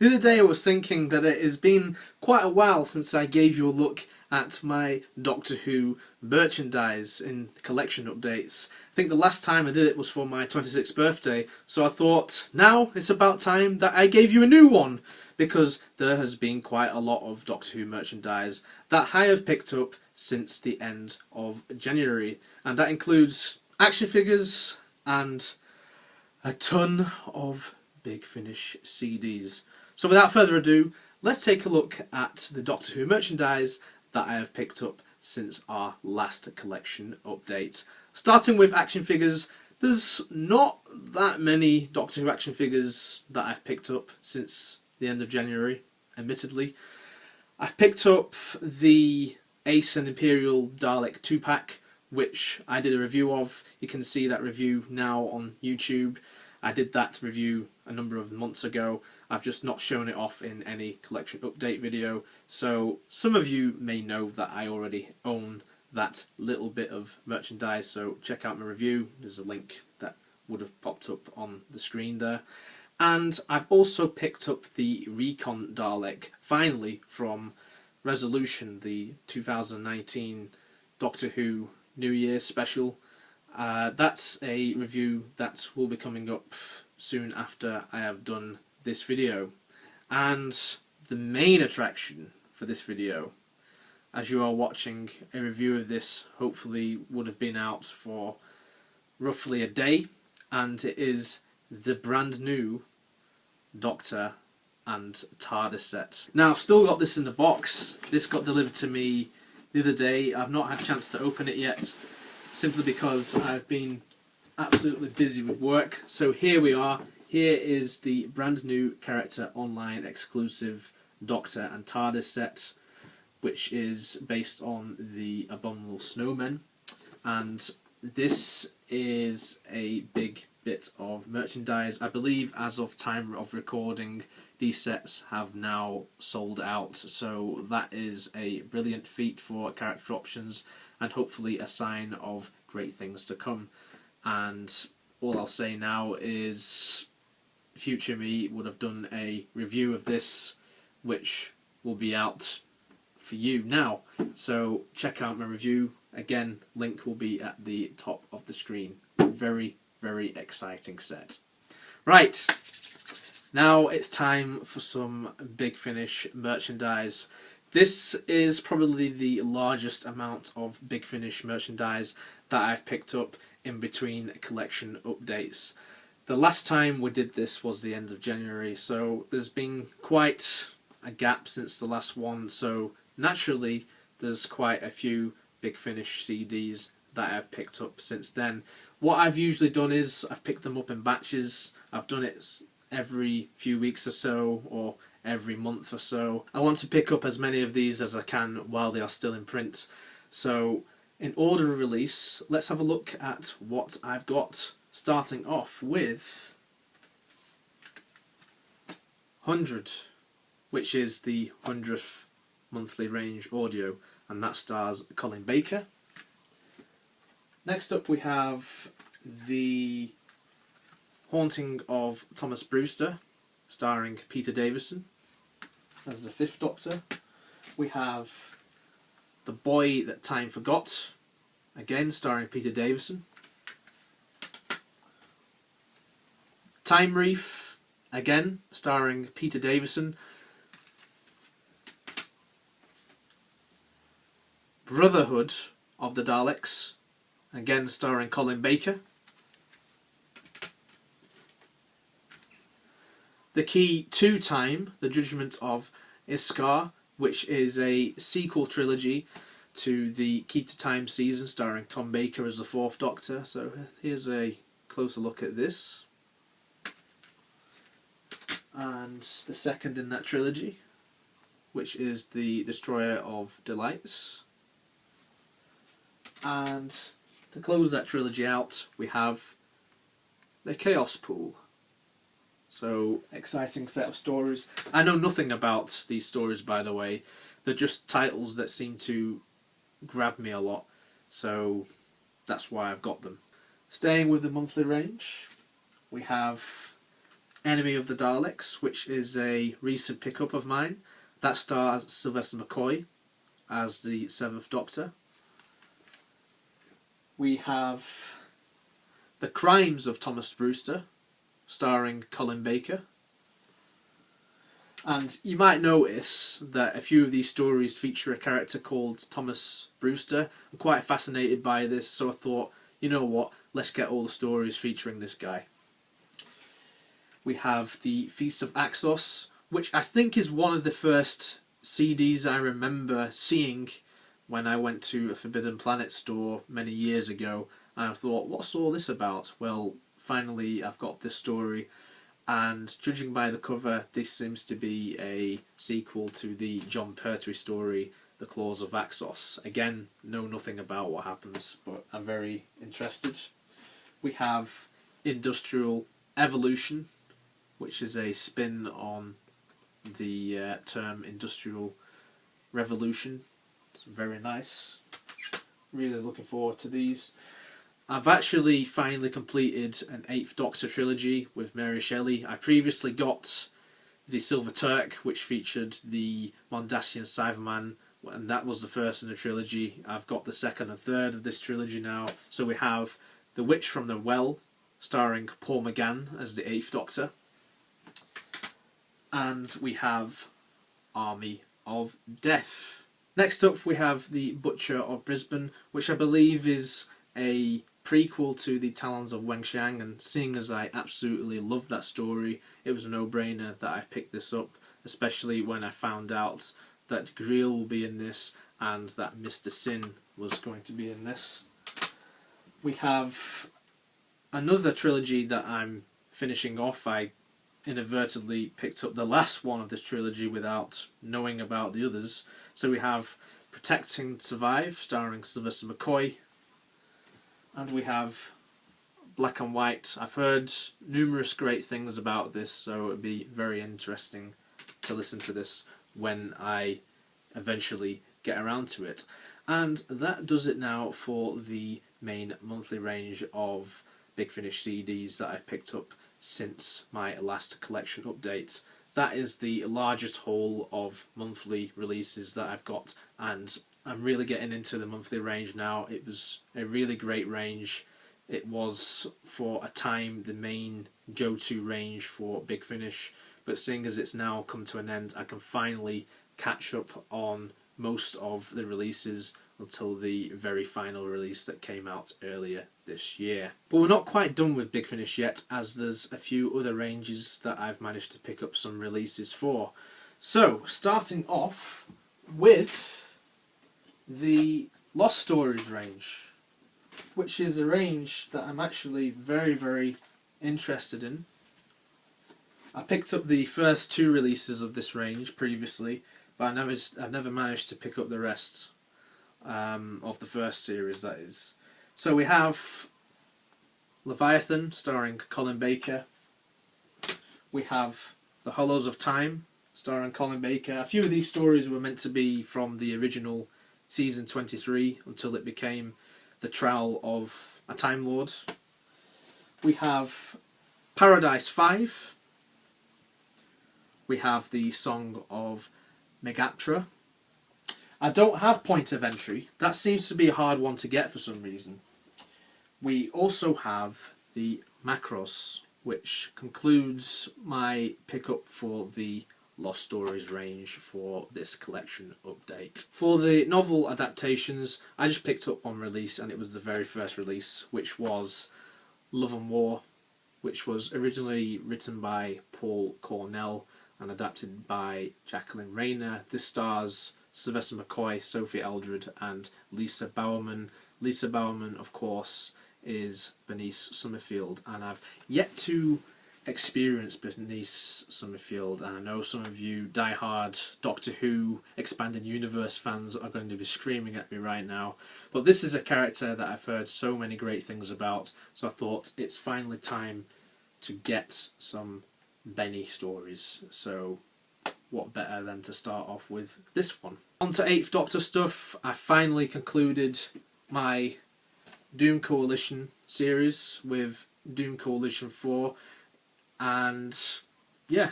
The other day I was thinking that it has been quite a while since I gave you a look at my Doctor Who merchandise in collection updates. I think the last time I did it was for my 26th birthday, so I thought now it's about time that I gave you a new one, because there has been quite a lot of Doctor Who merchandise that I have picked up since the end of January, and that includes action figures and a ton of Big Finish CDs. So without further ado, let's take a look at the Doctor Who merchandise that I have picked up since our last collection update. Starting with action figures, there's not that many Doctor Who action figures that I've picked up since the end of January, admittedly. I've picked up the Ace and Imperial Dalek 2-pack, which I did a review of. You can see that review now on YouTube. I did that review a number of months ago. I've just not shown it off in any collection update video, so some of you may know that I already own that little bit of merchandise, so check out my review. There's a link that would have popped up on the screen there. And I've also picked up the Recon Dalek, finally, from Resolution, the 2019 Doctor Who New Year special. That's a review that will be coming up soon after I have done this video. And the main attraction for this video, as you are watching a review of this, hopefully would have been out for roughly a day, and it is the brand new Doctor and TARDIS set. Now, I've still got this in the box. This got delivered to me the other day. I've not had a chance to open it yet, simply because I've been absolutely busy with work. So here we are. Here is the brand new character online exclusive Doctor and TARDIS set, which is based on the Abominable Snowmen. And this is a big bit of merchandise. I believe as of time of recording, these sets have now sold out, so that is a brilliant feat for character options and hopefully a sign of great things to come. And all I'll say now is future me would have done a review of this, which will be out for you now, so check out my review. Again, link will be at the top of the screen. Very, very exciting set. Right, now it's time for some Big Finish merchandise. This is probably the largest amount of Big Finish merchandise that I've picked up in between collection updates. The last time we did this was the end of January, so there's been quite a gap since the last one, so naturally there's quite a few Big Finish CDs that I've picked up since then. What I've usually done is I've picked them up in batches. I've done it every few weeks or so, or every month or so. I want to pick up as many of these as I can while they are still in print. So in order of release, let's have a look at what I've got, starting off with 100, which is the 100th monthly range audio, and that stars Colin Baker. Next up we have the Haunting of Thomas Brewster, starring Peter Davison as the 5th Doctor. We have The Boy That Time Forgot, again starring Peter Davison. Time Reef, again starring Peter Davison. Brotherhood of the Daleks, again starring Colin Baker. The Key to Time, The Judgment of Iskar, which is a sequel trilogy to the Key to Time season, starring Tom Baker as the 4th Doctor. So here's a closer look at this. And the second in that trilogy, which is The Destroyer of Delights. And to close that trilogy out, we have The Chaos Pool. So, exciting set of stories. I know nothing about these stories, by the way. They're just titles that seem to grab me a lot, so that's why I've got them. Staying with the monthly range, we have Enemy of the Daleks, which is a recent pickup of mine. That stars Sylvester McCoy as the Seventh Doctor. We have The Crimes of Thomas Brewster, starring Colin Baker. And you might notice that a few of these stories feature a character called Thomas Brewster. I'm quite fascinated by this, so I thought, you know what, let's get all the stories featuring this guy. We have The Feast of Axos, which I think is one of the first CDs I remember seeing when I went to a Forbidden Planet store many years ago, and I thought, what's all this about? Well, finally I've got this story, and judging by the cover, this seems to be a sequel to the John Pertwee story, The Claws of Axos. Again, know nothing about what happens, but I'm very interested. We have Industrial Evolution, which is a spin on the term Industrial Revolution. It's very nice. Really looking forward to these. I've actually finally completed an 8th Doctor trilogy with Mary Shelley. I previously got the Silver Turk, which featured the Mondasian Cyberman, and that was the first in the trilogy. I've got the second and third of this trilogy now. So we have The Witch from the Well, starring Paul McGann as the 8th Doctor. And we have Army of Death. Next up we have The Butcher of Brisbane, which I believe is a prequel to The Talons of Wengxiang, and seeing as I absolutely love that story, it was a no-brainer that I picked this up, especially when I found out that Greel will be in this and that Mr. Sin was going to be in this. We have another trilogy that I'm finishing off. I inadvertently picked up the last one of this trilogy without knowing about the others. So we have Protect and Survive, starring Sylvester McCoy. And we have Black and White. I've heard numerous great things about this, so it would be very interesting to listen to this when I eventually get around to it. And that does it now for the main monthly range of Big Finish CDs that I've picked up since my last collection update. That is the largest haul of monthly releases that I've got, and I'm really getting into the monthly range now. It was a really great range. It was, for a time, the main go-to range for Big Finish, but seeing as it's now come to an end, I can finally catch up on most of the releases until the very final release that came out earlier this year. But we're not quite done with Big Finish yet, as there's a few other ranges that I've managed to pick up some releases for. So, starting off with the Lost Stories range, which is a range that I'm actually very, very interested in. I picked up the first 2 releases of this range previously, but I've never managed to pick up the rest of the first series, that is. So we have Leviathan, starring Colin Baker. We have The Hollows of Time, starring Colin Baker. A few of these stories were meant to be from the original season 23 until it became the trial of a Time Lord. We have Paradise 5. We have the Song of Megatra. I don't have Point of Entry. That seems to be a hard one to get for some reason. We also have the Macross, which concludes my pickup for the Lost Stories range for this collection update. For the novel adaptations, I just picked up on release, and it was the very first release, which was Love and War, which was originally written by Paul Cornell and adapted by Jacqueline Rayner. This stars Sylvester McCoy, Sophie Eldred, and Lisa Bowerman. Lisa Bowerman, of course, is Bernice Summerfield, and I've yet to experience Bernice Summerfield, and I know some of you die-hard Doctor Who Expanded Universe fans are going to be screaming at me right now, but this is a character that I've heard so many great things about, so I thought it's finally time to get some Benny stories. So what better than to start off with this one. On to 8th Doctor stuff. I finally concluded my Doom Coalition series with Doom Coalition 4. And yeah,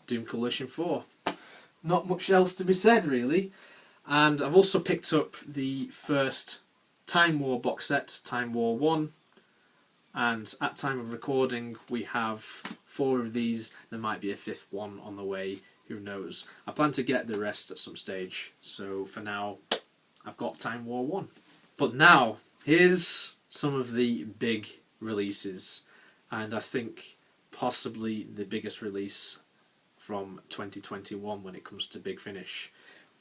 Doom Coalition 4. Not much else to be said, really. And I've also picked up the first Time War box set, Time War 1. And at time of recording, we have 4 of these. There might be a 5th one on the way, who knows. I plan to get the rest at some stage. So for now, I've got Time War 1. But now, here's some of the big releases. And I think possibly the biggest release from 2021 when it comes to Big Finish.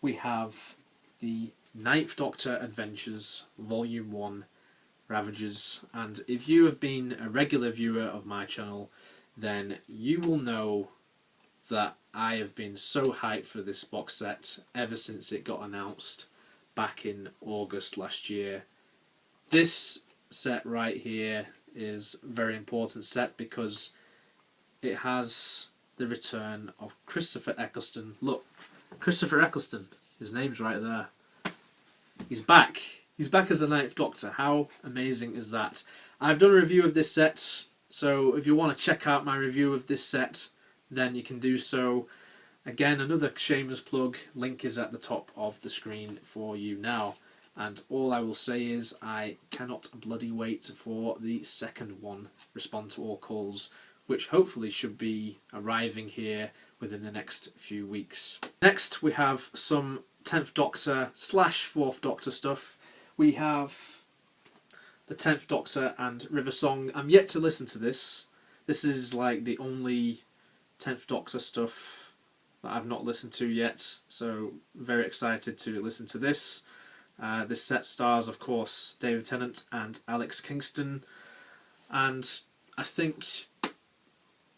We have the Ninth Doctor Adventures Volume 1 Ravagers, and if you have been a regular viewer of my channel, then you will know that I have been so hyped for this box set ever since it got announced back in August last year. This set right here is a very important set because it has the return of Christopher Eccleston. Look, Christopher Eccleston, his name's right there. He's back. He's back as the Ninth Doctor. How amazing is that? I've done a review of this set, so if you want to check out my review of this set, then you can do so. Again, another shameless plug, link is at the top of the screen for you now. And all I will say is I cannot bloody wait for the second one, Respond to All Calls, which hopefully should be arriving here within the next few weeks. Next we have some 10th Doctor / 4th Doctor stuff. We have the 10th Doctor and River Song. I'm yet to listen to this. This is like the only 10th Doctor stuff that I've not listened to yet, so very excited to listen to this. This set stars, of course, David Tennant and Alex Kingston, and I think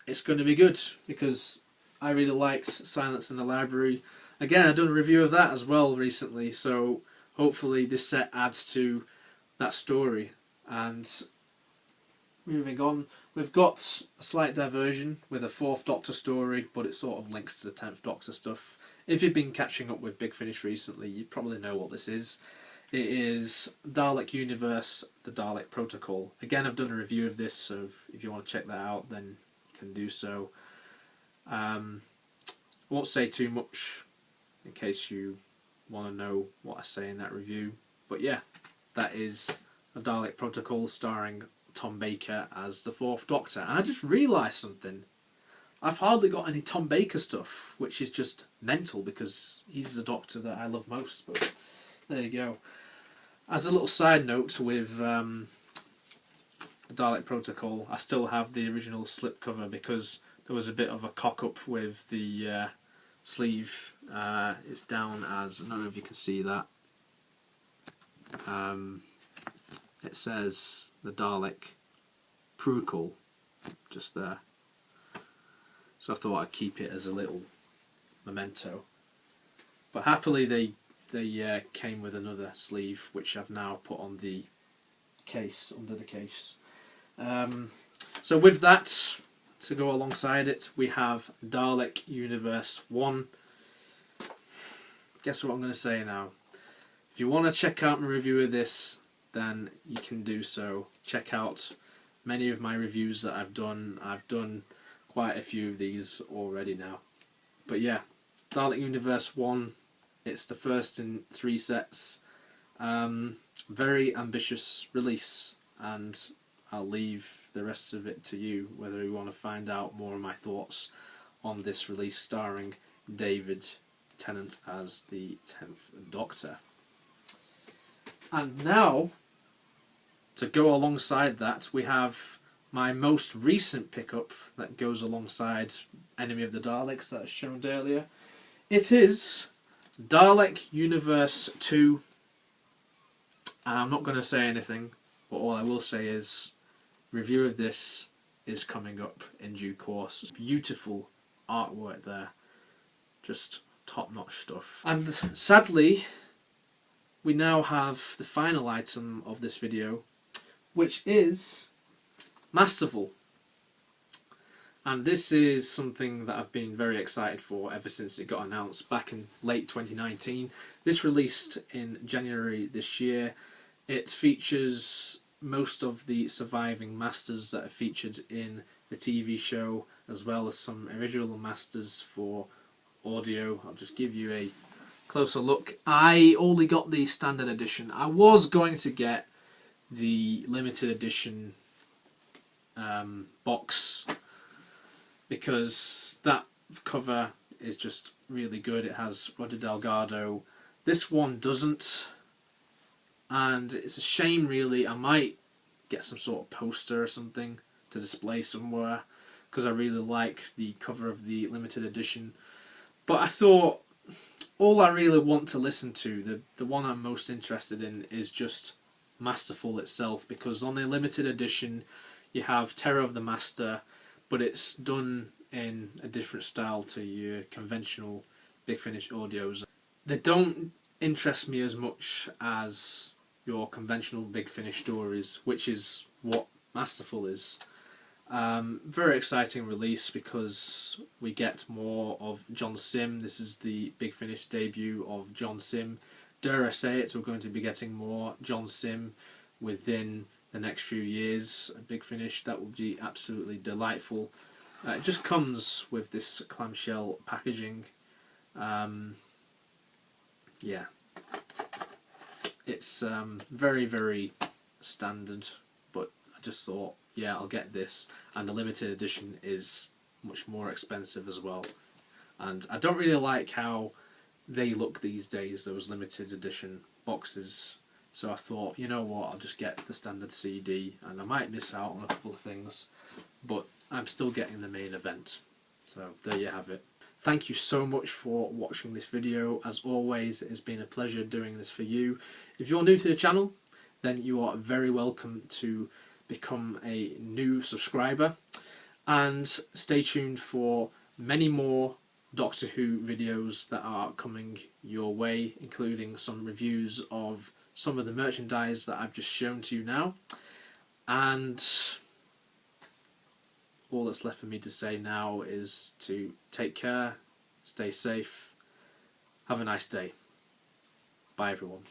it's going to be good because I really liked Silence in the Library. Again, I've done a review of that as well recently, so hopefully this set adds to that story. And moving on, we've got a slight diversion with a 4th Doctor story, but it sort of links to the 10th Doctor stuff. If you've been catching up with Big Finish recently, you probably know what this is. It is Dalek Universe, the Dalek Protocol. Again, I've done a review of this, so if you want to check that out, then you can do so. I won't say too much in case you want to know what I say in that review. But yeah, that is a Dalek Protocol starring Tom Baker as the 4th Doctor. And I just realised something. I've hardly got any Tom Baker stuff, which is just mental because he's the Doctor that I love most. But there you go. As a little side note with the Dalek Protocol, I still have the original slipcover because there was a bit of a cock-up with the sleeve. It's down as, I don't know if you can see that. It says the Dalek Protocol just there. So I thought I'd keep it as a little memento. But happily they came with another sleeve, which I've now put on the case, under the case. So with that, to go alongside it, we have Dalek Universe 1. Guess what I'm going to say now. If you want to check out my review of this, then you can do so. Check out many of my reviews that I've done. I've done quite a few of these already now. But yeah, Dalek Universe 1, it's the first in 3 sets. Very ambitious release, and I'll leave the rest of it to you, whether you want to find out more of my thoughts on this release starring David Tennant as the 10th Doctor. And now, to go alongside that, we have my most recent pickup that goes alongside Enemy of the Daleks that I showed earlier. It is Dalek Universe 2. And I'm not going to say anything, but all I will say is review of this is coming up in due course. It's beautiful artwork there, just top-notch stuff. And sadly, we now have the final item of this video, which is Masterful. And this is something that I've been very excited for ever since it got announced back in late 2019. This released in January this year. It features most of the surviving Masters that are featured in the TV show, as well as some original masters for audio. I'll just give you a closer look. I only got the standard edition. I was going to get the limited edition box because that cover is just really good. It has Roger Delgado. This one doesn't, and it's a shame really. I might get some sort of poster or something to display somewhere because I really like the cover of the limited edition. But I thought all I really want to listen to, the one I'm most interested in, is just Masterful itself, because on the limited edition you have Terror of the Master, but it's done in a different style to your conventional Big Finish audios. They don't interest me as much as your conventional Big Finish stories, which is what Masterful is. Very exciting release because we get more of John Sim. This is the Big Finish debut of John Sim. Dare I say it, we're going to be getting more John Sim within the next few years. A Big Finish, that would be absolutely delightful. It just comes with this clamshell packaging. Yeah, it's very, very standard, but I just thought, yeah, I'll get this, and the limited edition is much more expensive as well. And I don't really like how they look these days, those limited edition boxes. So I thought, you know what, I'll just get the standard CD, and I might miss out on a couple of things, but I'm still getting the main event. So there you have it. Thank you so much for watching this video. As always, it has been a pleasure doing this for you. If you're new to the channel, then you are very welcome to become a new subscriber, and stay tuned for many more Doctor Who videos that are coming your way, including some reviews of some of the merchandise that I've just shown to you now. And all that's left for me to say now is to take care, stay safe, have a nice day. Bye everyone.